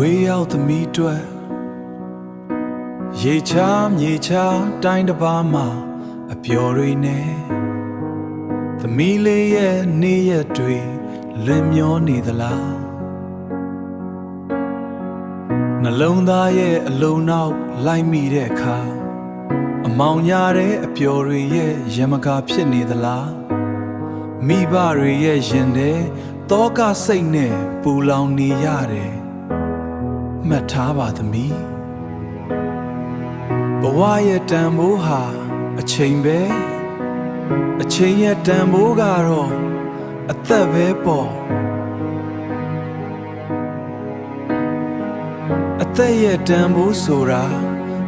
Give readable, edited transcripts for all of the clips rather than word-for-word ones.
ဝေးရောက်သမီးတွေ့ရေချာမြေချာတိုင်းတစ်ပါးမှာအပျော်တွေနဲ့သမီးလေးရဲ့နေ့ရက်တွေလင်းမျောနေသလားနှလုံးသားရဲ့အလုံးနောက်လိုက်မိတဲ့အခါအမောင်ညာတဲ့အပျော်တွေရဲ့ရမကာဖြစ်နေသလားမိဘတွေရဲ့ရင်ထဲတောကစိတ်နဲ့ပူလောင်နေရတယ်မှတ်ထားပါသမီးဘဝရဲ့တန်ဖိုးဟာအချိန်ပဲအချိန်ရဲ့တန်ဖိုးကတော့အသက်ပဲပေါ့အသက်ရဲ့တန်ဖိုးဆိုတာ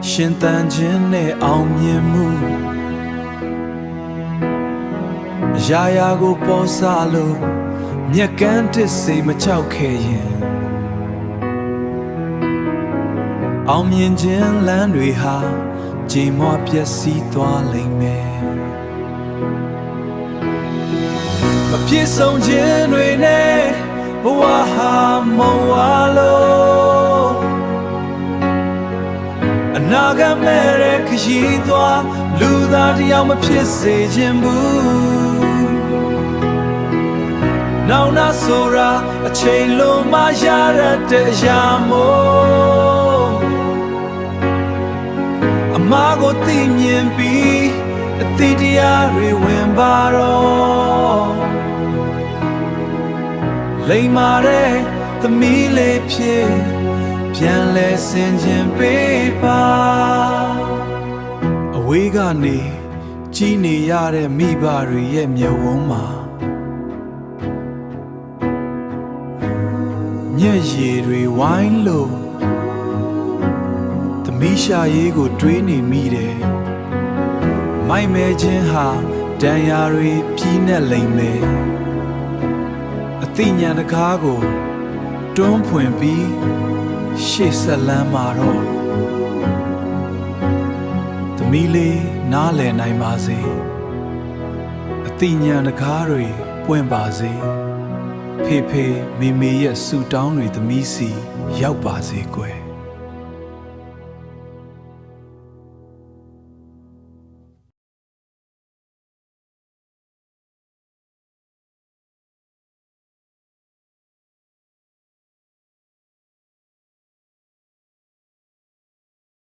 ရှင်သန်ခြင်းနဲ့အောင်မြင်မှုအရာရာကိုပေါ်ဆလို့မြက်ကန်းတစ်စိမ်မချောက်ခဲ့ရင်အောင်မြင်ခြင်းလမ်းတွေဟာကြည်မွပျက်စီးသွားလိမ့်မယ်မပြည့်စုံခြင်းတွေနဲ့ဘဝဟာမုံဝါလို့အနာဂတ်မဲ့တဲ့ခရီးသွားလူသားတစ်ယောက်မဖြစ်စေခြင်းဘူးနောင်နာဆိုတာအချိန်လုံးမှရရတဲ့အရာမို့အမားကိုသိမြင်ပြီးအတိတရားတွေဝင်ပါတော့လိမ္မာတဲ့သမီးလေးဖြစ်ပြန်လဲဆင်ခြင်းပေးပါအဝေးကနေကြီးနေရတဲ့မိဘတွေရဲ့မျက်ဝန်းမှာမျက်ရည်တွေဝိုင်းလို့သမီးရှာရေးကိုတွေးနေမိတယ်မိုက်မဲခြင်းဟာဒဏ်ရာတွေပြီးနဲ့လိမ့်မယ်အသိဉာဏ်တကားကိုတွန်းဖွင့်ပြီးရှေ့ဆက်လန်းမှာတော့သမီးလေးနားလည်နိုင်ပါစေအသိဉာဏ်တကားတွေပွင့်ပါစေဖေဖေမေမေရဲ့ဆူတောင်းတွေသမီးစီရောက်ပါစေကွယ်